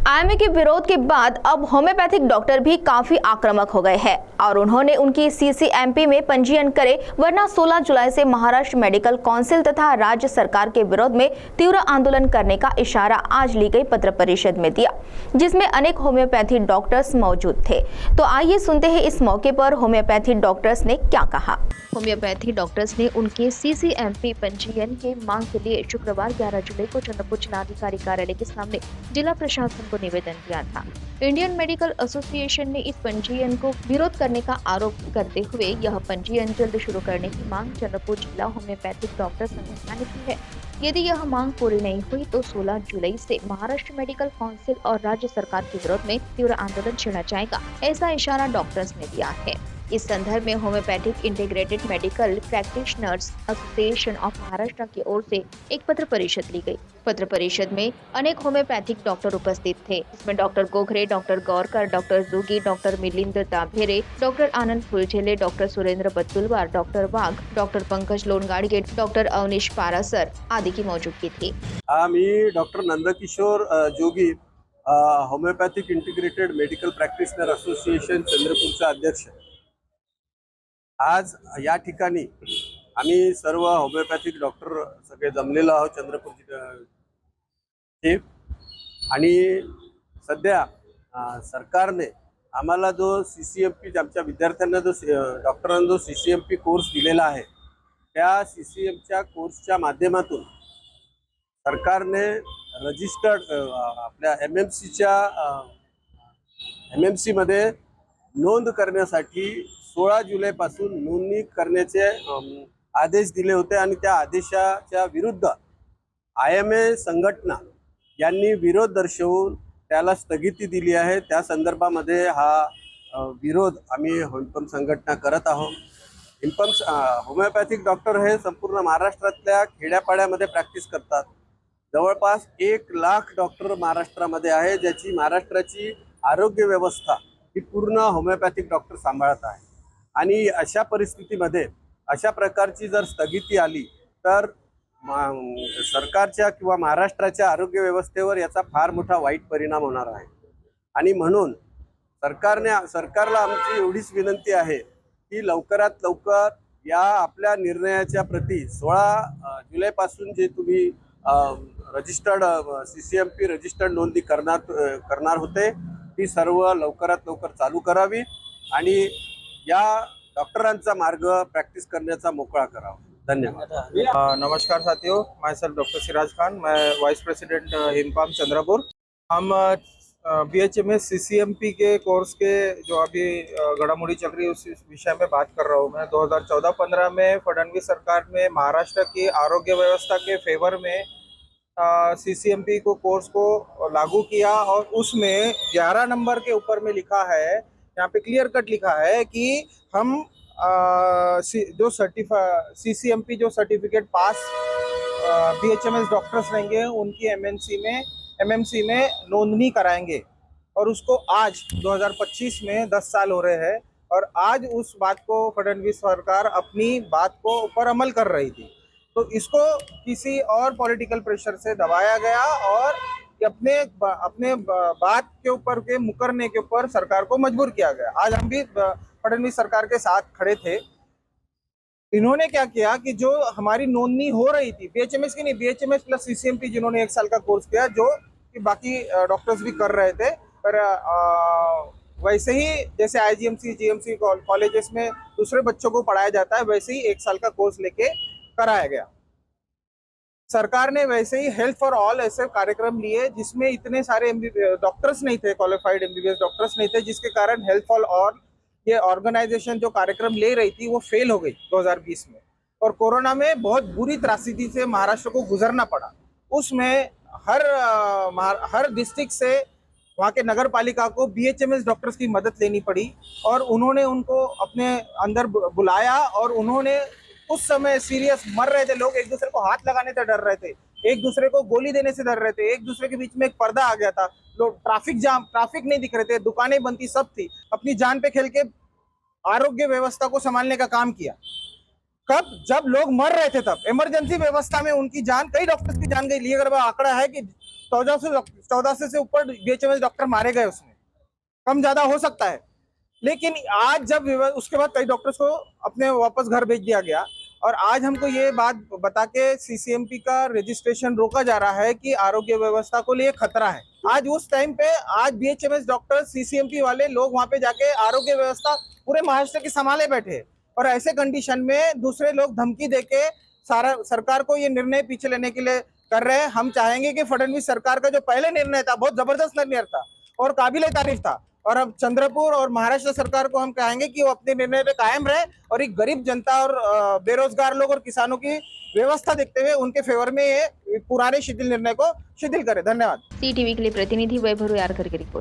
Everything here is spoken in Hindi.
आईएमए के विरोध के बाद अब होम्योपैथिक डॉक्टर भी काफी आक्रामक हो गए हैं और उन्होंने उनकी सीसीएमपी में पंजीयन करे, वरना 16 जुलाई से महाराष्ट्र मेडिकल काउंसिल तथा राज्य सरकार के विरोध में तीव्र आंदोलन करने का इशारा आज ली गई पत्र परिषद में दिया, जिसमें अनेक होम्योपैथी डॉक्टर्स मौजूद थे। तो आइए सुनते हैं इस मौके पर होम्योपैथी डॉक्टर्स ने क्या कहा। होम्योपैथी डॉक्टर्स ने उनके सीसीएमपी पंजीयन के मांग के लिए शुक्रवार 11 जुलाई को चंद्रपुर जिलाधिकारी कार्यालय के सामने जिला प्रशासन को निवेदन दिया था। इंडियन मेडिकल एसोसिएशन ने इस पंजीयन को विरोध करने का आरोप करते हुए यह पंजीयन जल्द शुरू करने की मांग चंद्रपुर जिला होम्योपैथिक डॉक्टर संगठन ने की है। यदि यह मांग पूरी नहीं हुई तो 16 जुलाई से महाराष्ट्र मेडिकल काउंसिल और राज्य सरकार के विरोध में तीव्र आंदोलन छेड़ा जाएगा, ऐसा इशारा डॉक्टर्स ने दिया है। इस संदर्भ में homeopathic integrated medical practitioners association of Maharashtra की ओर से एक पत्र परिषद ली गई। पत्र परिषद में अनेक होम्योपैथिक डॉक्टर उपस्थित थे। इसमें doctor Gokhare, doctor Gaurkar, doctor जोगी, डॉक्टर मिलिंद दाभेरे, डॉक्टर आनंद फुलझेले, डॉक्टर सुरेंद्र बत्तुलवार, डॉक्टर वाघ, डॉक्टर पंकज लोणगाडगे, डॉक्टर अवनीश पारासर आदि की मौजूदगी थी। मी डॉक्टर नंदकिशोर जोगी, होम्योपॅथिक इंटिग्रेटेड मेडिकल प्रॅक्टिशनर असोसिएशन चंद्रपूरचा अध्यक्ष। आज या ठिकाणी आम्ही सर्व होमिओपॅथिक डॉक्टर सगळे जमलेलो आहोत चंद्रपूर जिल्ह्यात आणि सध्या सरकारने आम्हाला जो सीसीएमपी आमच्या विद्यार्थ्यांना जो डॉक्टरांना जो सीसीएमपी कोर्स दिलेला आहे त्या सीसीएमच्या कोर्सच्या माध्यमातून सरकारने रजिस्टर्ड आपल्या एमएमसी मध्ये नोंद करण्यासाठी 16 जुलैपासून नोंदणी करण्याचे आदेश दिले होते आणि त्या आदेशाच्या विरुद्ध आयएमए संघटना यांनी विरोध दर्शवून त्याला स्थगिती दिली आहे। त्या संदर्भामध्ये हा विरोध आम्ही हिंपम संघटना करत आहोत। हिंपम होमिओपॅथिक डॉक्टर हे संपूर्ण महाराष्ट्रातल्या खेड्यापाड्यामध्ये प्रॅक्टिस करतात। जवळपास 1 लाख डॉक्टर महाराष्ट्रामध्ये आहे, ज्याची महाराष्ट्राची आरोग्य व्यवस्था ही पूर्ण होमिओपॅथिक डॉक्टर सांभाळत आहे। आणि अशा परिस्थितीमध्ये अशा प्रकारची जर स्थगिती आली तर सरकारच्या किंवा महाराष्ट्राच्या आरोग्य व्यवस्थेवर याचा फार मोठा वाईट परिणाम होणार आहे। आणि म्हणून सरकारला आमची एवढीच विनंती आहे की लवकरात लवकर या आपल्या निर्णयाच्या प्रती 16 जुलैपासून जे तुम्ही रजिस्टर्ड सीसीएमपी रजिस्टर्ड नोंदणी करणार होते ती सर्व लवकरात लवकर चालू करावी आणि या डॉक्टरांचा मार्ग प्रैक्टिस करने का मोकळा करावा। धन्यवाद। नमस्कार साथियों, मैं सर डॉक्टर सिराज खान, मैं वाइस प्रेसिडेंट हिंपाम चंद्रपुर। हम बीएचएमएस सीसीएमपी के कोर्स के जो अभी घड़ामुड़ी चल रही है उस विषय में बात कर रहा हूँ। मैं 2014-15 में फडणवीस सरकार ने महाराष्ट्र की आरोग्य व्यवस्था के फेवर में सीसीएमपी कोर्स को लागू किया और उसमें 11 नंबर के ऊपर में लिखा है, यहाँ पे क्लियर कट लिखा है कि हम जो सीसीएमपी जो सर्टिफिकेट पास बीएचएमएस डॉक्टर्स रहेंगे उनकी एमएमसी में नोंदनी कराएंगे। और उसको आज 2025 में 10 साल हो रहे हैं और आज उस बात को फडणवीस सरकार अपनी बात को ऊपर अमल कर रही थी, तो इसको किसी और पॉलिटिकल प्रेशर से दबाया गया और अपने बात के ऊपर के मुकरने के ऊपर सरकार को मजबूर किया गया। आज हम भी फडणवीस सरकार के साथ खड़े थे। इन्होंने क्या किया कि जो हमारी नोंदनी हो रही थी बीएचएमएस की नहीं, बीएचएमएस प्लस सीसीएमपी जिन्होंने 1 साल का कोर्स किया, जो कि बाकी डॉक्टर्स भी कर रहे थे, पर वैसे ही जैसे आईजीएमसी जीएमसी कॉलेजेस में दूसरे बच्चों को पढ़ाया जाता है वैसे ही 1 साल का कोर्स लेके कराया गया। सरकार ने वैसे ही हेल्थ फॉर ऑल ऐसे कार्यक्रम लिए जिसमें इतने सारे डॉक्टर्स नहीं थे, क्वालिफाइड एमबीबीएस डॉक्टर्स नहीं थे, जिसके कारण हेल्थ फॉर ऑल ये ऑर्गेनाइजेशन जो कार्यक्रम ले रही थी वो फेल हो गई 2020 में। और कोरोना में बहुत बुरी त्रासदी से महाराष्ट्र को गुजरना पड़ा। उसमें हर डिस्ट्रिक्ट से वहाँ के नगर पालिका को बीएचएमएस डॉक्टर्स की मदद लेनी पड़ी और उन्होंने उनको अपने अंदर बुलाया और उन्होंने उस समय सीरियस मर रहे थे लोग, एक दूसरे को हाथ लगाने से डर रहे थे, एक दूसरे को गोली देने से डर रहे थे, एक दूसरे के बीच में एक पर्दा आ गया था, लोग ट्रैफिक नहीं दिख रहे थे, दुकानें बंद थी, सब थी। अपनी जान पे खेल के आरोग्य व्यवस्था को संभालने का काम किया। कब जब लोग मर रहे थे तब इमरजेंसी व्यवस्था में उनकी जान, कई डॉक्टर्स की जान गई। अगर आंकड़ा है कि 1400 से ऊपर बीएचएमएस डॉक्टर मारे गए, उसमें कम ज्यादा हो सकता है। लेकिन आज जब उसके बाद कई डॉक्टर्स को अपने वापस घर भेज दिया गया, और आज हमको ये बात बता के सीसीएमपी का रजिस्ट्रेशन रोका जा रहा है कि आरोग्य व्यवस्था को लिए खतरा है। आज उस टाइम पे आज बीएचएमएस डॉक्टर, सीसीएमपी वाले लोग वहां पे जाके आरोग्य व्यवस्था पूरे महाराष्ट्र की संभाले बैठे, और ऐसे कंडीशन में दूसरे लोग धमकी देके सारा सरकार को ये निर्णय पीछे लेने के लिए कर रहे हैं। हम चाहेंगे कि फडणवीस सरकार का जो पहले निर्णय था बहुत जबरदस्त निर्णय था और काबिले तारीफ था, और अब चंद्रपुर और महाराष्ट्र सरकार को हम कहेंगे कि वो अपने निर्णय पे कायम रहे और एक गरीब जनता और बेरोजगार लोग और किसानों की व्यवस्था देखते हुए उनके फेवर में ये पुराने शिथिल निर्णय को शिथिल करे। धन्यवाद। सी टीवी के लिए प्रतिनिधि वैभव यारकर की रिपोर्ट।